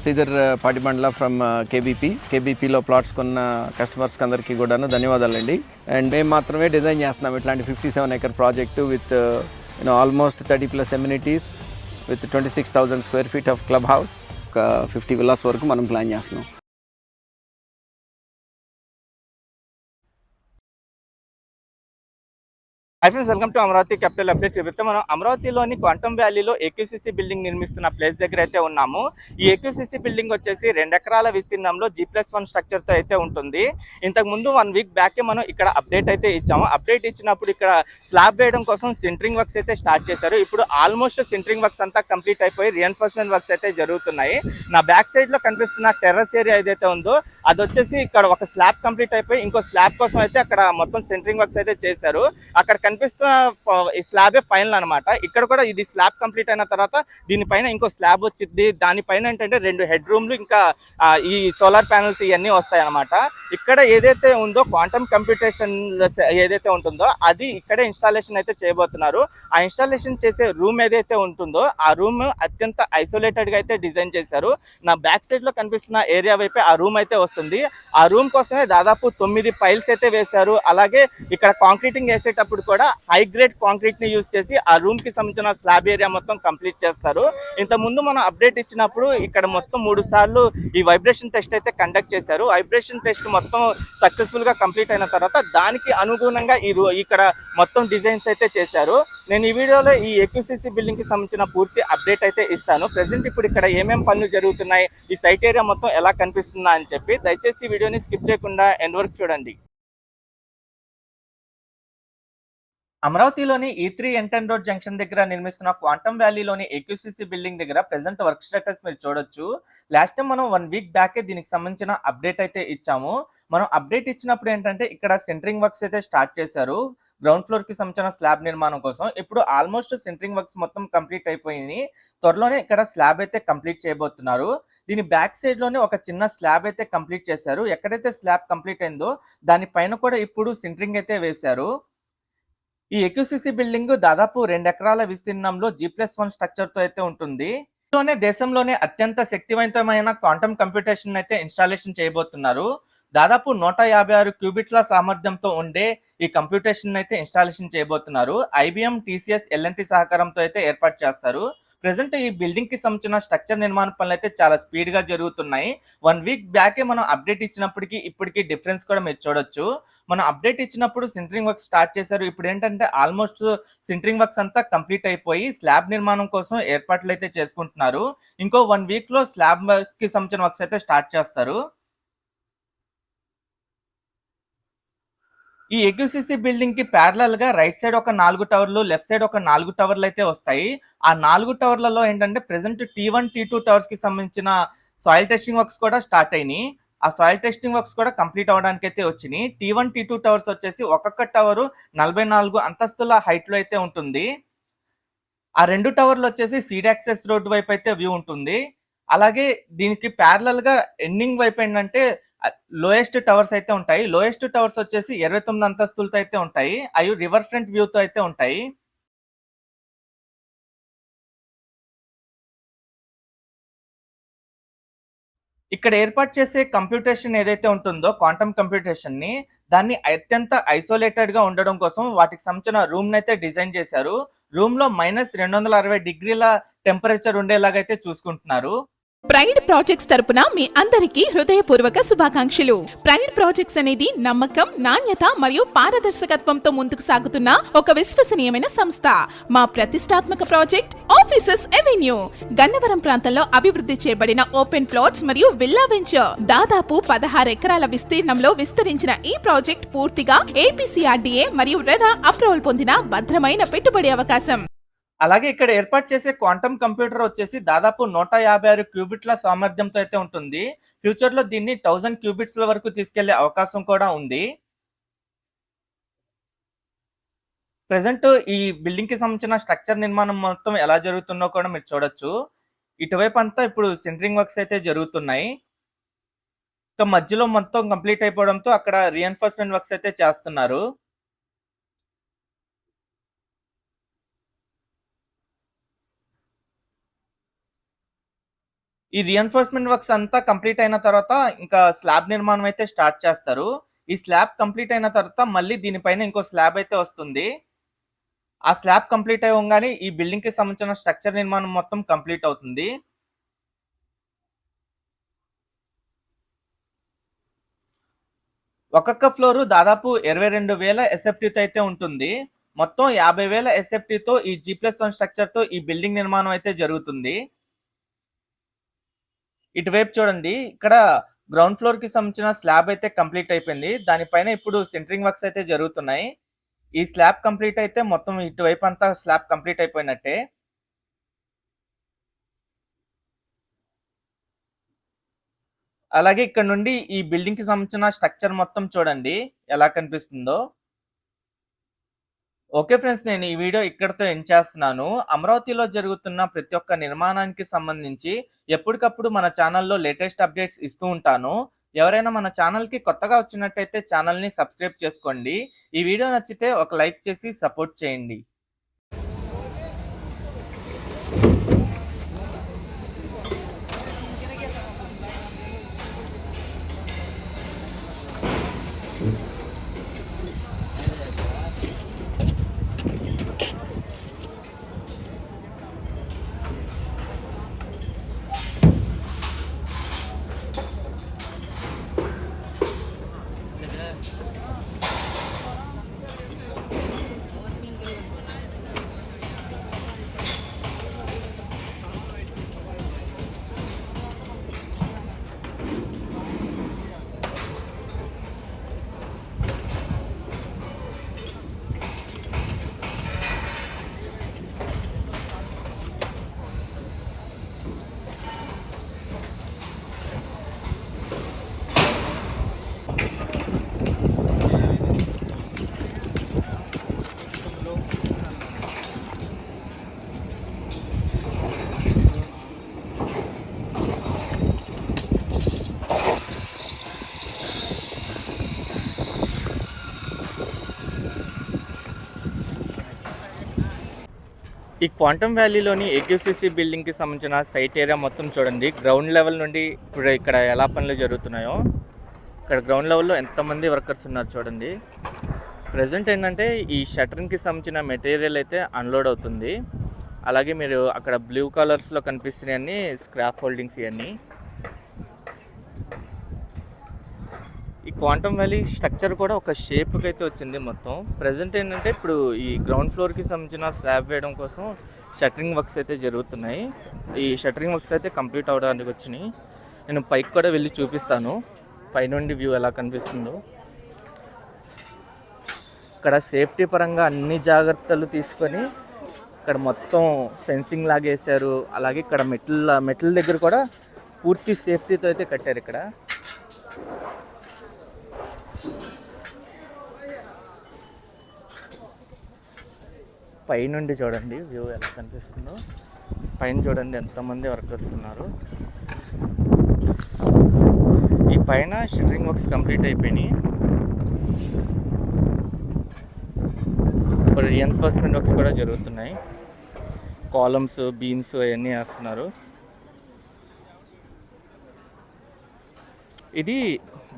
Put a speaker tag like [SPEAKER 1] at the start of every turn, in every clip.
[SPEAKER 1] Sridhar Patibandla from కేబీపీలో plots కొన్న కస్టమర్స్కి అందరికీ కూడాను ధన్యవాదాలండి. అండ్ మేము మాత్రమే డిజైన్ చేస్తున్నాం ఇట్లాంటి 57 acre project with almost 30+ amenities with 26,000 square feet of club house, ఒక 50 villas వరకు మనం ప్లాన్ చేస్తున్నాం.
[SPEAKER 2] Hi friends, welcome to Amaravati capital updates. ఇవైతే మనం అమరావతిలోని క్వాంటమ్ వ్యాలీలో ఏక్యూసీసీ బిల్డింగ్ నిర్మిస్తున్న ప్లేస్ దగ్గర అయితే ఉన్నాము. ఈ ఏక్యూసీసీ బిల్డింగ్ వచ్చేసి 2 ఎకరాల విస్తీర్ణంలో G+1 స్ట్రక్చర్తో అయితే ఉంటుంది. ఇంతకుముందు 1 week బ్యాకే మనం ఇక్కడ అప్డేట్ అయితే ఇచ్చాము. అప్డేట్ ఇచ్చినప్పుడు ఇక్కడ స్లాబ్ వేయడం కోసం సెంటరింగ్ వర్క్స్ అయితే స్టార్ట్ చేశారు. ఇప్పుడు ఆల్మోస్ట్ సెంటరింగ్ వర్క్స్ అంతా కంప్లీట్ అయిపోయి రీఎన్ఫోర్స్మెంట్ వర్క్స్ అయితే జరుగుతున్నాయి. నా బ్యాక్ సైడ్లో కనిపిస్తున్న టెర్రస్ ఏరియా ఏదైతే ఉందో అది వచ్చేసి ఇక్కడ ఒక స్లాబ్ కంప్లీట్ అయిపోయి ఇంకో స్లాబ్ కోసం అయితే అక్కడ మొత్తం సెంటరింగ్ వర్క్స్ అయితే చేశారు. అక్కడ కనిపిస్తున్న ఈ స్లాబే ఫైనల్ అనమాట. ఇక్కడ కూడా ఇది స్లాబ్ కంప్లీట్ అయిన తర్వాత దీనిపైన ఇంకో స్లాబ్ వచ్చింది. దానిపైన ఏంటంటే 2 హెడ్ రూమ్లు ఇంకా ఈ సోలార్ ప్యానల్స్ ఇవన్నీ వస్తాయి అనమాట. ఇక్కడ ఏదైతే ఉందో క్వాంటమ్ కంప్యూటేషన్ ఏదైతే ఉంటుందో అది ఇక్కడే ఇన్స్టాలేషన్ అయితే చేయబోతున్నారు. ఆ ఇన్స్టాలేషన్ చేసే రూమ్ ఏదైతే ఉంటుందో ఆ రూమ్ అత్యంత ఐసోలేటెడ్గా అయితే డిజైన్ చేశారు. నా బ్యాక్ సైడ్లో కనిపిస్తున్న ఏరియా వైపే ఆ రూమ్ అయితే వస్తుంది. ఆ రూమ్ కోసమే దాదాపు 9 పైల్స్ అయితే వేశారు. అలాగే ఇక్కడ కాంక్రీటింగ్ వేసేటప్పుడు కూడా హై గ్రేడ్ కాంక్రీట్ ని యూజ్ చేసి ఆ రూమ్ కి సంబంధించిన స్లాబ్ ఏరియా మొత్తం కంప్లీట్ చేస్తారు. ఇంత ముందు మనం అప్డేట్ ఇచ్చినప్పుడు ఇక్కడ మొత్తం 3 సార్లు ఈ వైబ్రేషన్ టెస్ట్ అయితే కండక్ట్ చేశారు. వైబ్రేషన్ టెస్ట్ మొత్తం సక్సెస్ఫుల్ గా కంప్లీట్ అయిన తర్వాత దానికి అనుగుణంగా ఇక్కడ మొత్తం డిజైన్స్ అయితే చేశారు. నేను ఈ వీడియోలో ఈ ఏక్యూసీసీ బిల్డింగ్ కి సంబంధించిన పూర్తి అప్డేట్ అయితే ఇస్తాను. ప్రెసెంట్ ఇప్పుడు ఇక్కడ ఏమేం పనులు జరుగుతున్నాయి, ఈ సైట్ ఏరియా మొత్తం ఎలా కనిపిస్తుందా అని చెప్పి దయచేసి ఈ వీడియోని స్కిప్ చేయకుండా ఎండ్ వరకు చూడండి. అమరావతిలోని E3 ఎంటన్ రోడ్ జంక్షన్ దగ్గర నిర్మిస్తున్న క్వాంటమ్ వ్యాలీలోని ఏక్యూసీసీ బిల్డింగ్ దగ్గర ప్రెసెంట్ వర్క్ స్టేటస్ మీరు చూడొచ్చు. లాస్ట్ టైం మనం 1 week బ్యాకే దీనికి సంబంధించిన అప్డేట్ అయితే ఇచ్చాము. మనం అప్డేట్ ఇచ్చినప్పుడు ఏంటంటే ఇక్కడ సెంటరింగ్ వర్క్స్ అయితే స్టార్ట్ చేశారు గ్రౌండ్ ఫ్లోర్ కి సంబంధించిన స్లాబ్ నిర్మాణం కోసం. ఇప్పుడు ఆల్మోస్ట్ సెంటరింగ్ వర్క్స్ మొత్తం కంప్లీట్ అయిపోయింది. త్వరలోనే ఇక్కడ స్లాబ్ అయితే కంప్లీట్ చేయబోతున్నారు. దీని బ్యాక్ సైడ్ లోనే ఒక చిన్న స్లాబ్ అయితే కంప్లీట్ చేశారు. ఎక్కడైతే స్లాబ్ కంప్లీట్ అయిందో దానిపైన కూడా ఇప్పుడు సెంటరింగ్ అయితే వేశారు. ఈ ఏక్యూసీసీ బిల్డింగ్ దాదాపు 2 ఎకరాల విస్తీర్ణంలో G+1 స్ట్రక్చర్ తో అయితే ఉంటుంది. దేశంలోనే అత్యంత శక్తివంతమైన క్వాంటమ్ కంప్యూటేషన్ అయితే ఇన్స్టాలేషన్ చేయబోతున్నారు. దాదాపు 156 క్యూబిట్ల సామర్థ్యంతో ఉండే ఈ కంప్యూటేషన్ అయితే ఇన్స్టాలేషన్ చేయబోతున్నారు. IBM, TCS, L&T సహకారంతో అయితే ఏర్పాటు చేస్తారు. ప్రెసెంట్ ఈ బిల్డింగ్ కి సంబంధించిన స్ట్రక్చర్ నిర్మాణ పనులు అయితే చాలా స్పీడ్ గా జరుగుతున్నాయి. 1 week బ్యాకే మనం అప్డేట్ ఇచ్చినప్పటికీ ఇప్పటికీ డిఫరెన్స్ కూడా మీరు చూడొచ్చు. మనం అప్డేట్ ఇచ్చినప్పుడు సెంటరింగ్ వర్క్ స్టార్ట్ చేశారు. ఇప్పుడు ఏంటంటే ఆల్మోస్ట్ సెంటరింగ్ వర్క్స్ అంతా కంప్లీట్ అయిపోయి స్లాబ్ నిర్మాణం కోసం ఏర్పాట్లు అయితే చేసుకుంటున్నారు. ఇంకో 1 week లో స్లాబ్ కి సంబంధించిన వర్క్స్ అయితే స్టార్ట్ చేస్తారు. ఈ ఏక్యూసీసీ బిల్డింగ్ కి ప్యారలల్ గా రైట్ సైడ్ ఒక 4 టవర్లు, లెఫ్ట్ సైడ్ ఒక 4 టవర్లు అయితే వస్తాయి. ఆ 4 టవర్లలో ఏంటంటే ప్రెసెంట్ T1, T2 టవర్స్ కి సంబంధించిన సాయిల్ టెస్టింగ్ వర్క్స్ కూడా స్టార్ట్ అయినాయి. ఆ సాయిల్ టెస్టింగ్ వర్క్స్ కూడా కంప్లీట్ అవడానికి అయితే వచ్చినాయి. T1, T2 టవర్స్ వచ్చేసి ఒక్కొక్క టవర్ 44 అంతస్తుల హైట్ లో అయితే ఉంటుంది. ఆ 2 టవర్లు వచ్చేసి సీడ్ యాక్సెస్ రోడ్ వైపు అయితే వ్యూ ఉంటుంది. అలాగే దీనికి ప్యారలల్ గా ఎండింగ్ వైపు ఏంటంటే లోయెస్ట్ టవర్స్ అయితే ఉంటాయి. లోయెస్ట్ టవర్స్ వచ్చేసి 29 అంతస్తులతో అయితే ఉంటాయి. అవి రివర్ ఫ్రంట్ వ్యూతో అయితే ఉంటాయి. ఇక్కడ ఏర్పాటు చేసే కంప్యూటేషన్ ఏదైతే ఉంటుందో క్వాంటమ్ కంప్యూటేషన్ ని దాన్ని అత్యంత ఐసోలేటెడ్ గా ఉండడం కోసం వాటికి సంబంధించిన రూమ్ అయితే డిజైన్ చేశారు. రూమ్ లో -260 డిగ్రీల టెంపరేచర్ ఉండేలాగా అయితే చూసుకుంటున్నారు.
[SPEAKER 3] ప్రైడ్ ప్రాజెక్ట్స్ తరపున మీ అందరికీ హృదయపూర్వక శుభాకాంక్షలు. ప్రైడ్ ప్రాజెక్ట్స్ అనేది నమ్మకం, నాణ్యత మరియు పారదర్శకత్వంతో ముందుకు సాగుతున్న ఒక విశ్వసనీయమైన సంస్థ. మా ప్రతిష్టాత్మక ప్రాజెక్ట్ ఆఫీసెస్ ఎవెన్యూ గన్నవరం ప్రాంతంలో అభివృద్ధి చేయబడిన ఓపెన్ ప్లాట్స్ మరియు విల్లా వెంచర్. దాదాపు 16 ఎకరాల విస్తీర్ణంలో విస్తరించిన ఈ ప్రాజెక్ట్ పూర్తిగా APCRDA మరియు రెరా అప్రూవల్ పొందిన భద్రమైన పెట్టుబడి అవకాశం.
[SPEAKER 2] అలాగే ఇక్కడ ఏర్పాటు చేసే క్వాంటమ్ కంప్యూటర్ వచ్చేసి దాదాపు 156 క్యూబిట్ల సామర్థ్యంతో అయితే ఉంటుంది. ఫ్యూచర్ లో దీన్ని 1000 క్యూబిట్స్ల వరకు తీసుకెళ్లే అవకాశం కూడా ఉంది. ప్రెసెంట్ ఈ బిల్డింగ్ కి సంబంధించిన స్ట్రక్చర్ నిర్మాణం మొత్తం ఎలా జరుగుతుందో కూడా మీరు చూడొచ్చు. ఇటువైపు అంతా ఇప్పుడు సెంటరింగ్ వర్క్స్ అయితే జరుగుతున్నాయి. ఇక మధ్యలో మొత్తం కంప్లీట్ అయిపోవడంతో అక్కడ రీఎన్ఫోర్స్మెంట్ వర్క్స్ అయితే చేస్తున్నారు. ఈ రీఎన్ఫోర్స్మెంట్ వర్క్స్ అంతా కంప్లీట్ అయిన తర్వాత ఇంకా స్లాబ్ నిర్మాణం అయితే స్టార్ట్ చేస్తారు. ఈ స్లాబ్ కంప్లీట్ అయిన తర్వాత మళ్ళీ దీనిపైన ఇంకో స్లాబ్ అయితే వస్తుంది. ఆ స్లాబ్ కంప్లీట్ అవ్వంగానే ఈ బిల్డింగ్ కి సంబంధించిన స్ట్రక్చర్ నిర్మాణం మొత్తం కంప్లీట్ అవుతుంది. ఒక్కొక్క ఫ్లోర్ దాదాపు 22,000 ఎస్ఎఫ్టీతో అయితే ఉంటుంది. మొత్తం 50,000 ఎస్ఎఫ్టీతో ఈ G+1 స్ట్రక్చర్ తో ఈ బిల్డింగ్ నిర్మాణం అయితే జరుగుతుంది. ఇటువైపు చూడండి, ఇక్కడ గ్రౌండ్ ఫ్లోర్ కి సంబంధించిన స్లాబ్ అయితే కంప్లీట్ అయిపోయింది. దానిపైన ఇప్పుడు సెంటరింగ్ వర్క్స్ అయితే జరుగుతున్నాయి. ఈ స్లాబ్ కంప్లీట్ అయితే మొత్తం ఇటువైపు అంతా స్లాబ్ కంప్లీట్ అయిపోయినట్టే. అలాగే ఇక్కడ నుండి ఈ బిల్డింగ్ కి సంబంధించిన స్ట్రక్చర్ మొత్తం చూడండి ఎలా కనిపిస్తుందో. ఓకే ఫ్రెండ్స్, నేను ఈ వీడియో ఇక్కడితో ఎండ్ చేస్తున్నాను. అమరావతిలో జరుగుతున్న ప్రతి ఒక్క నిర్మాణానికి సంబంధించి ఎప్పటికప్పుడు మన ఛానల్లో లేటెస్ట్ అప్డేట్స్ ఇస్తూ ఉంటాను. ఎవరైనా మన ఛానల్కి కొత్తగా వచ్చినట్టయితే ఛానల్ని సబ్స్క్రైబ్ చేసుకోండి. ఈ వీడియో నచ్చితే ఒక లైక్ చేసి సపోర్ట్ చేయండి. ఈ క్వాంటమ్ వ్యాలీలోని ఏక్యూసీసీ బిల్డింగ్కి సంబంధించిన సైట్ ఏరియా మొత్తం చూడండి. గ్రౌండ్ లెవెల్ నుండి ఇప్పుడు ఇక్కడ ఎలా పనులు జరుగుతున్నాయో, ఇక్కడ గ్రౌండ్ లెవెల్లో ఎంతమంది వర్కర్స్ ఉన్నారు చూడండి. ప్రజెంట్ ఏంటంటే ఈ షట్టర్కి సంబంధించిన మెటీరియల్ అయితే అన్లోడ్ అవుతుంది. అలాగే మీరు అక్కడ బ్లూ కలర్స్లో కనిపిస్తున్నాయన్నీ స్క్రాప్ హోల్డింగ్స్ ఇవన్నీ. ఈ క్వాంటమ్ వ్యాలీ స్ట్రక్చర్ కూడా ఒక షేప్కి అయితే వచ్చింది మొత్తం. ప్రజెంట్ ఏంటంటే ఇప్పుడు ఈ గ్రౌండ్ ఫ్లోర్కి సంబంధించిన స్లాబ్ వేయడం కోసం షట్టరింగ్ వర్క్స్ అయితే జరుగుతున్నాయి. ఈ షట్టరింగ్ వర్క్స్ అయితే కంప్లీట్ అవ్వడానికి వచ్చినాయి. నేను పైకి కూడా వెళ్ళి చూపిస్తాను పైనుండి వ్యూ ఎలా కనిపిస్తుందో. ఇక్కడ సేఫ్టీ పరంగా అన్ని జాగ్రత్తలు తీసుకొని ఇక్కడ మొత్తం ఫెన్సింగ్ లాగేశారు. అలాగే ఇక్కడ మెట్ల దగ్గర కూడా పూర్తి సేఫ్టీతో అయితే కట్టారు. ఇక్కడ పైనుండి చూడండి వ్యూ ఎలా కనిపిస్తుందో. పైన చూడండి ఎంతమంది వర్కర్స్ ఉన్నారు. ఈ పైన షట్టరింగ్ వర్క్స్ కంప్లీట్ అయిపోయినాయి. ఇప్పుడు రీఎన్ఫోర్స్మెంట్ వర్క్స్ కూడా జరుగుతున్నాయి. కాలమ్స్, బీమ్స్ అవన్నీ వేస్తున్నారు. ఇది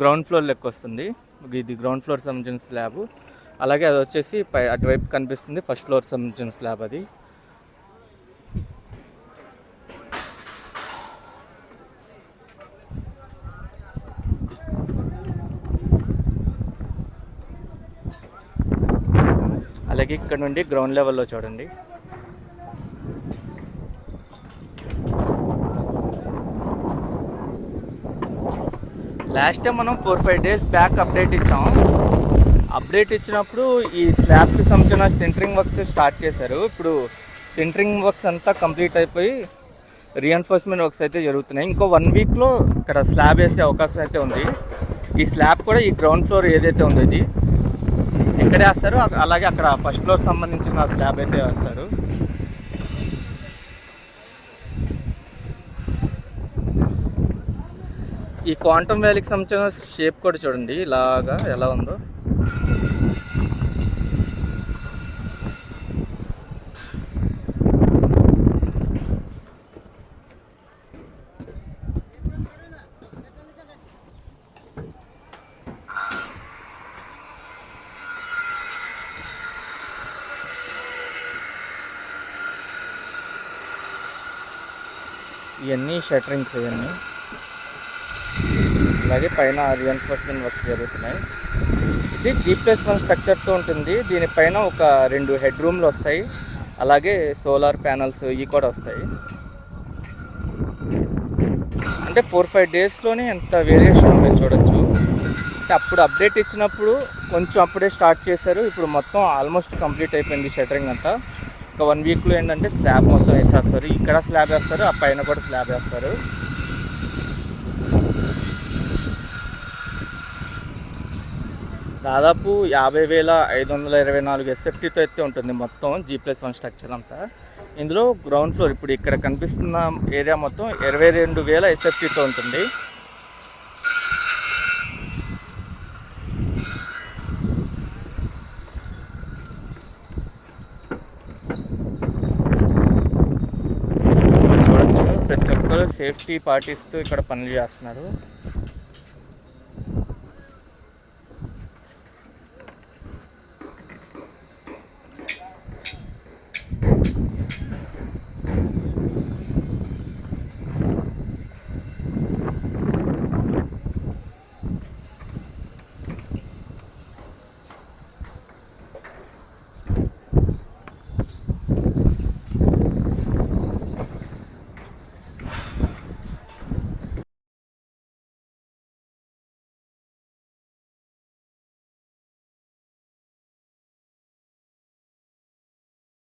[SPEAKER 2] గ్రౌండ్ ఫ్లోర్ లెక్క వస్తుంది. ఇది గ్రౌండ్ ఫ్లోర్ సంబంధించిన స్లాబ్. అలాగే అది వచ్చేసి అటువైపు కనిపిస్తుంది ఫస్ట్ ఫ్లోర్ సంబంధించిన స్లాబ్. అది అలాగే ఇక్కడ నుండి గ్రౌండ్ లెవెల్లో చూడండి. లాస్ట్ టైం మనం 4-5 డేస్ బ్యాక్ అప్డేట్ ఇచ్చాం. అప్డేట్ ఇచ్చినప్పుడు ఈ స్లాబ్కి సంబంధించిన సెంటరింగ్ వర్క్స్ స్టార్ట్ చేశారు. ఇప్పుడు సెంటరింగ్ వర్క్స్ అంతా కంప్లీట్ అయిపోయి రీఎన్ఫోర్స్మెంట్ వర్క్స్ అయితే జరుగుతున్నాయి. ఇంకో 1 వీక్లో ఇక్కడ స్లాబ్ వేసే అవకాశం అయితే ఉంది. ఈ స్లాబ్ కూడా ఈ గ్రౌండ్ ఫ్లోర్ ఏదైతే ఉందో ఇది ఇక్కడే వేస్తారు. అలాగే అక్కడ ఫస్ట్ ఫ్లోర్ సంబంధించిన స్లాబ్ అయితే వేస్తారు. ఈ క్వాంటమ్ వ్యాలీకి సంబంధించిన షేప్ కూడా చూడండి ఇలాగా ఎలా ఉందో. ఇవన్నీ షటరింగ్స్ ఇవన్నీ. అలాగే పైన రీఎన్ఫోర్స్మెంట్ వర్క్స్ జరుగుతున్నాయి. ఇది G+1 స్ట్రక్చర్తో ఉంటుంది. దీనిపైన ఒక 2 హెడ్ రూమ్లు వస్తాయి, అలాగే సోలార్ ప్యానల్స్ ఇవి కూడా వస్తాయి. అంటే 4-5 డేస్లోనే ఎంత వేరియేషన్ ఉందో చూడొచ్చు. అంటే అప్పుడు అప్డేట్ ఇచ్చినప్పుడు కొంచెం అప్పుడే స్టార్ట్ చేశారు, ఇప్పుడు మొత్తం ఆల్మోస్ట్ కంప్లీట్ అయిపోయింది షటరింగ్ అంతా. ఒక 1 వీక్లో ఏంటంటే స్లాబ్ మొత్తం వేసేస్తారు. ఇక్కడ స్లాబ్ వేస్తారు, ఆ పైన కూడా స్లాబ్ వేస్తారు. దాదాపు 50,524 SFTతో అయితే ఉంటుంది మొత్తం G+1 స్ట్రక్చర్ అంతా. ఇందులో గ్రౌండ్ ఫ్లోర్ ఇప్పుడు ఇక్కడ కనిపిస్తున్న ఏరియా మొత్తం 22,000 SFTతో ఉంటుంది. చూడొచ్చు ప్రతి ఒక్కరు సేఫ్టీ పాటిస్తూ ఇక్కడ పనులు చేస్తున్నారు.